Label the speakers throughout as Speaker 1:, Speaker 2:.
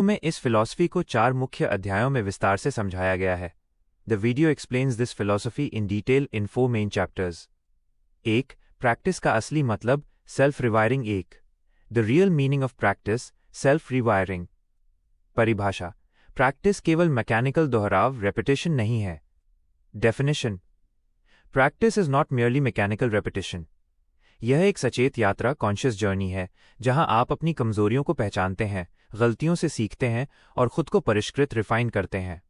Speaker 1: में इस फिलॉसफी को 4 मुख्य अध्यायों में विस्तार से समझाया गया है। The video explains this philosophy in detail in 4 main chapters. 1. Practice का असली मतलब, self rewiring. 1. The real meaning of practice, self rewiring. परिभाषा: प्रैक्टिस केवल मैकेनिकल दोहराव, रेपिटेशन नहीं है। Definition: practice is not merely mechanical repetition. यह एक सचेत यात्रा, कॉन्शियस जर्नी है, जहां आप अपनी कमजोरियों को पहचानते हैं, गलतियों से सीखते हैं और खुद को परिष्कृत, रिफाइन करते हैं।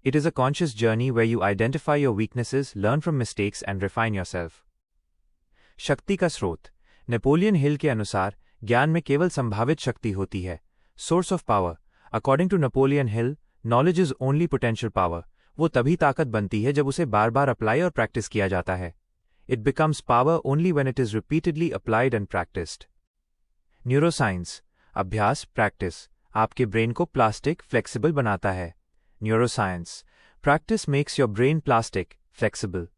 Speaker 1: It is a conscious journey where you identify your weaknesses, learn from mistakes and refine yourself. शक्ति का स्रोत: नेपोलियन हिल के अनुसार ज्ञान में केवल संभावित शक्ति होती है। Source of power: according to Napoleon Hill, knowledge is only potential power. वो तभी ताकत बनती है जब उसे बार बार अप्लाई और प्रैक्टिस किया जाता है। It becomes power only when it is repeatedly applied and practised. Neuroscience: अभ्यास, प्रैक्टिस आपके ब्रेन को प्लास्टिक, फ्लेक्सिबल बनाता है। Neuroscience: practice makes your brain plastic, flexible.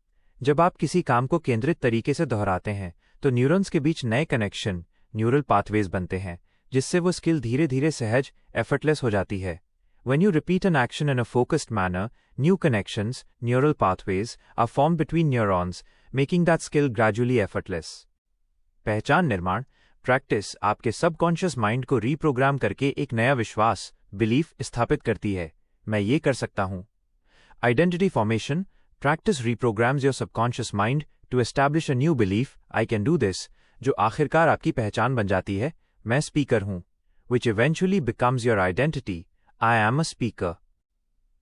Speaker 1: जब आप किसी काम को केंद्रित तरीके से दोहराते हैं तो न्यूरॉन्स के बीच नए कनेक्शन, न्यूरल पाथवेज बनते हैं, जिससे वो स्किल धीरे धीरे सहज, एफर्टलेस हो जाती है। When you repeat an action in a focused manner, new connections, neural pathways, are formed between neurons, making that skill gradually effortless. पहचान निर्माण: प्रैक्टिस आपके सबकॉन्शियस माइंड को रीप्रोग्राम करके एक नया विश्वास, बिलीफ स्थापित करती है, मैं ये कर सकता हूं। Identity formation: practice reprograms your subconscious mind to establish a new belief, I can do this, जो आखिरकार आपकी पहचान बन जाती है, मैं स्पीकर हूं, which eventually becomes your identity, I am a speaker.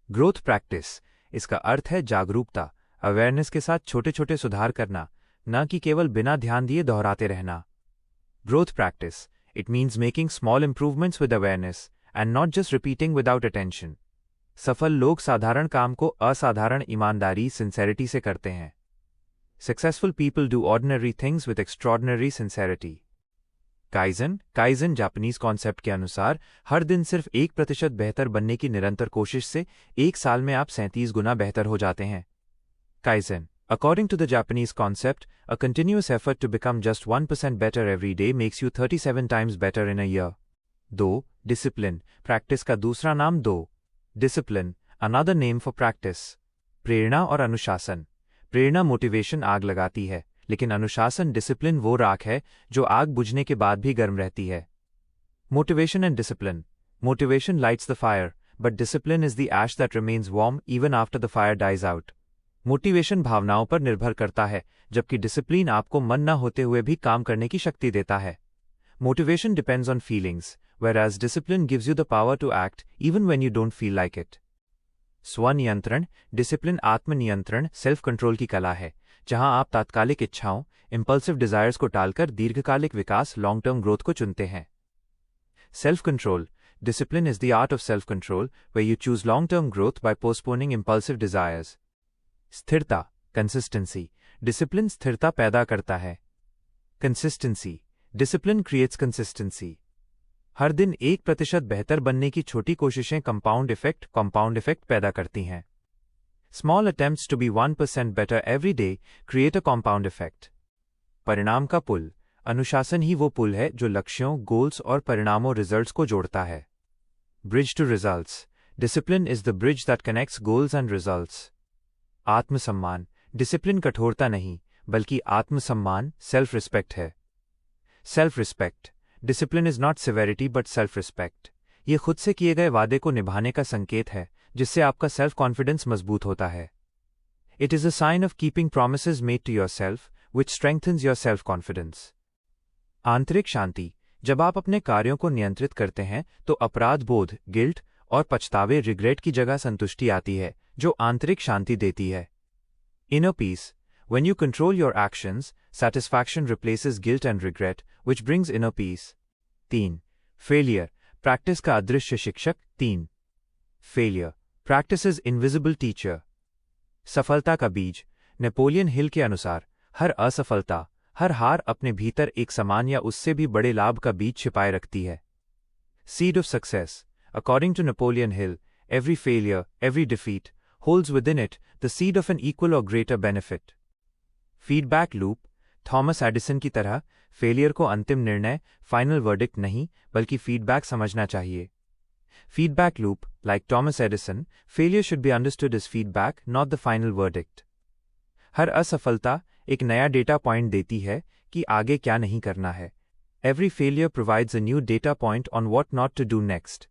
Speaker 1: Growth practice: इसका अर्थ है जागरूकता, अवेयरनेस के साथ छोटे छोटे सुधार करना, न कि केवल बिना ध्यान दिए दोहराते रहना। Growth practice: it means making small improvements with awareness and not just repeating without attention. सफल लोग साधारण काम को असाधारण ईमानदारी, सिंसेरिटी से करते हैं। Successful people do ordinary things with extraordinary sincerity. Kaizen Japanese concept के अनुसार हर दिन सिर्फ 1% बेहतर बनने की निरंतर कोशिश से 1 साल में आप 37 गुना बेहतर हो जाते हैं। Kaizen: according to the Japanese concept, a continuous effort to become just 1% better every day makes you 37 times better in a year. 2. Discipline: practice का दूसरा नाम। 2. Discipline, another name for practice. प्रेरणा और अनुशासन: प्रेरणा मोटिवेशन आग लगाती है, लेकिन अनुशासन, डिसिप्लिन वो राख है जो आग बुझने के बाद भी गर्म रहती है। Motivation and discipline: motivation lights the fire, but discipline is the ash that remains warm even after the fire dies out. Motivation भावनाओं पर निर्भर करता है, जबकि डिसिप्लिन आपको मन न होते हुए भी काम करने की शक्ति देता है। Motivation depends on feelings, whereas discipline gives you the power to act even when you don't feel like it. स्वनियंत्रण: डिसिप्लिन आत्मनियंत्रण, सेल्फ कंट्रोल की कला है, जहां आप तात्कालिक इच्छाओं, इंपल्सिव डिजायर्स को टालकर दीर्घकालिक विकास, लॉन्ग टर्म ग्रोथ को चुनते हैं। Self control: discipline is the art of self control, where you choose long term growth by postponing impulsive desires. स्थिरता, कंसिस्टेंसी: डिसिप्लिन स्थिरता पैदा करता है। Consistency: discipline creates consistency. हर दिन 1% बेहतर बनने की छोटी कोशिशें कंपाउंड इफेक्ट पैदा करती हैं। Small attempts to be 1% better every day create a compound effect. परिणाम का पुल: अनुशासन ही वो पुल है जो लक्ष्यों, गोल्स और परिणामों, रिजल्ट्स को जोड़ता है। Bridge to results: Discipline is the bridge that connects goals and results. आत्मसम्मान: डिसिप्लिन कठोरता नहीं, बल्कि आत्मसम्मान, सेल्फ रिस्पेक्ट है। Self respect: discipline is not severity but self respect. ये खुद से किए गए वादे को निभाने का संकेत है, जिससे आपका सेल्फ कॉन्फिडेंस मजबूत होता है। It is a sign of keeping promises made to yourself, which strengthens your self confidence. आंतरिक शांति: जब आप अपने कार्यों को नियंत्रित करते हैं तो अपराध बोध, गिल्ट और पछतावे, रिग्रेट की जगह संतुष्टि आती है, जो आंतरिक शांति देती है। Inner peace: When you control your actions, satisfaction replaces guilt and regret, which brings inner peace. 3. Failure: practice का अदृश्य शिक्षक। 3. Failure: practice is invisible teacher. सफलता का बीज: नेपोलियन हिल के अनुसार हर असफलता, हर हार अपने भीतर एक समान या उससे भी बड़े लाभ का बीज छिपाए रखती है। Seed of success: According to Napoleon Hill, every failure, every defeat, holds within it the seed of an equal or greater benefit. Feedback loop: Thomas Edison की तरह फेलियर को अंतिम निर्णय, फाइनल वर्डिक्ट नहीं, बल्कि फीडबैक समझना चाहिए। Feedback loop, like Thomas Edison, failure should be understood as feedback, not the final verdict. हर असफलता एक नया डेटा पॉइंट देती है कि आगे क्या नहीं करना है. Every failure provides a new data point on what not to do next.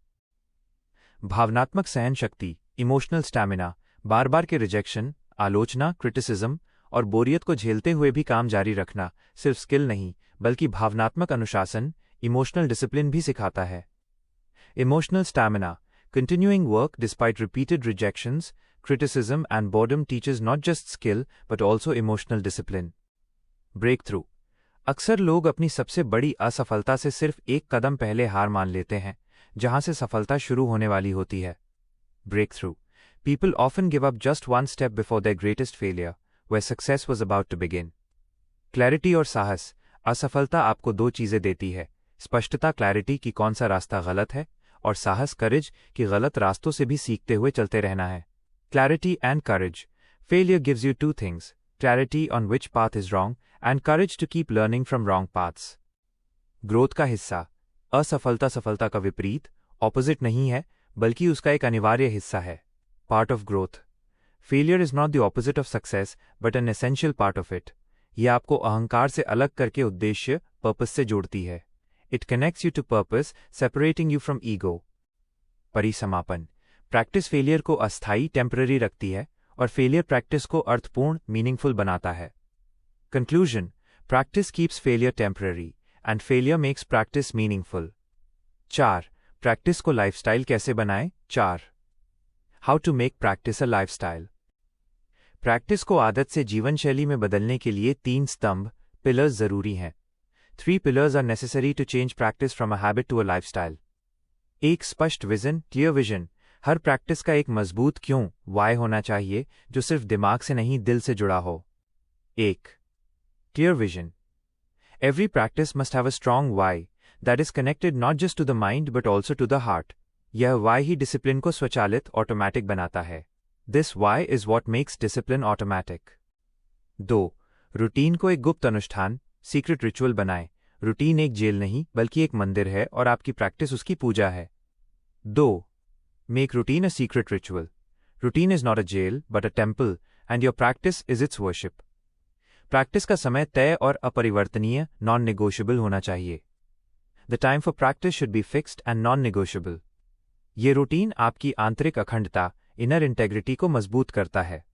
Speaker 1: भावनात्मक सहन शक्ति, इमोशनल स्टैमिना, बार बार के रिजेक्शन, आलोचना, क्रिटिसिज्म और बोरियत को झेलते हुए भी काम जारी रखना सिर्फ स्किल नहीं बल्कि भावनात्मक अनुशासन, इमोशनल डिसिप्लिन भी सिखाता है. Emotional stamina, continuing work despite repeated rejections, criticism and boredom teaches not just skill but also emotional discipline. Breakthrough. अक्सर लोग अपनी सबसे बड़ी असफलता से सिर्फ एक कदम पहले हार मान लेते हैं, जहां से सफलता शुरू होने वाली होती है. Breakthrough. People often give up just one step before their greatest failure, where success was about to begin. Clarity और साहस. असफलता आपको दो चीजें देती है. स्पष्टता, क्लैरिटी कि कौन सा रास्ता गलत है, और साहस, करेज कि गलत रास्तों से भी सीखते हुए चलते रहना है. Clarity and courage. Failure gives you two things: clarity on which path is wrong and courage to keep learning from wrong paths. Growth का हिस्सा. असफलता सफलता का विपरीत, ऑपोजिट नहीं है, बल्कि उसका एक अनिवार्य हिस्सा है. Part of growth. Failure is not the opposite of success, but an essential part of it. यह आपको अहंकार से अलग करके उद्देश्य, पर्पस से जोड़ती है. It connects you to purpose, separating you from ego. परिसमापन. प्रैक्टिस फेलियर को अस्थायी, टेम्पररी रखती है और फेलियर प्रैक्टिस को अर्थपूर्ण, मीनिंगफुल बनाता है. Conclusion. Practice keeps failure temporary, and failure makes practice meaningful. 4. Practice को लाइफस्टाइल कैसे बनाएं? 4. How to make practice a lifestyle. Practice को आदत से जीवन शैली में बदलने के लिए 3 स्तंभ, पिलर्स जरूरी हैं. 3 pillars are necessary to change practice from a habit to a lifestyle. 1. स्पष्ट विजन, क्लियर विजन. हर प्रैक्टिस का एक मजबूत क्यों, वाई होना चाहिए, जो सिर्फ दिमाग से नहीं दिल से जुड़ा हो. 1. Clear vision. Every practice must have a strong why that is connected not just to the mind but also to the heart. यह why ही डिसिप्लिन को स्वचालित, ऑटोमैटिक बनाता है. This why is what makes discipline automatic. 2. Routine को एक गुप्त अनुष्ठान, secret ritual बनाएं. रूटीन एक जेल नहीं बल्कि एक मंदिर है और आपकी प्रैक्टिस उसकी पूजा है. 2. Make routine a secret ritual. Routine is not a jail but a temple, and your practice is its worship. Practice का समय तय और अपरिवर्तनीय, नॉन नेगोशिएबल होना चाहिए. The time for practice should be fixed and non-negotiable. ये routine आपकी आंतरिक अखंडता, इनर इंटेग्रिटी को मजबूत करता है.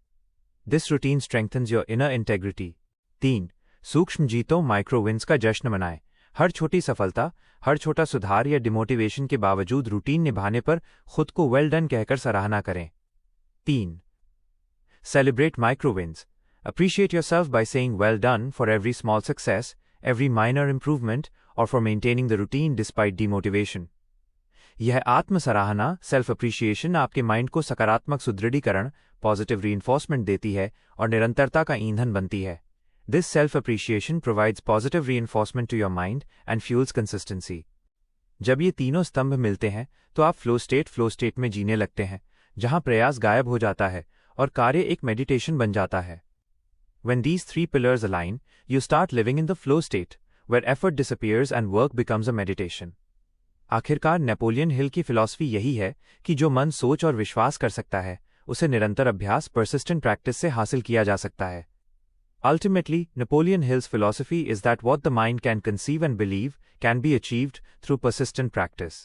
Speaker 1: This routine strengthens your inner integrity. 3. सूक्ष्म जीतों, माइक्रो विन्स का जश्न मनाएं. हर छोटी सफलता, हर छोटा सुधार या डिमोटिवेशन के बावजूद रूटीन निभाने पर खुद को वेल डन कहकर सराहना करें. 3. Celebrate micro wins. Appreciate yourself by saying well done for every small success, every minor improvement, or for maintaining the routine despite demotivation. यह आत्म-सराहना, सेल्फ अप्रिशिएशन आपके माइंड को सकारात्मक सुदृढ़ीकरण, पॉजिटिव रीइंफोर्समेंट देती है और निरंतरता का ईंधन बनती है. This self-appreciation provides positive reinforcement to your mind and fuels consistency. जब ये तीनों स्तंभ मिलते हैं तो आप फ्लो स्टेट में जीने लगते हैं, जहां प्रयास गायब हो जाता है और कार्य एक मेडिटेशन बन जाता है. When these 3 pillars align, you start living in the flow state, where effort disappears and work becomes a meditation. आखिरकार नेपोलियन हिल की फिलॉसफी यही है कि जो मन, सोच और विश्वास कर सकता है, उसे निरंतर अभ्यास, persistent practice से हासिल किया जा सकता है. Ultimately, Napoleon Hill's philosophy is that what the mind can conceive and believe can be achieved through persistent practice.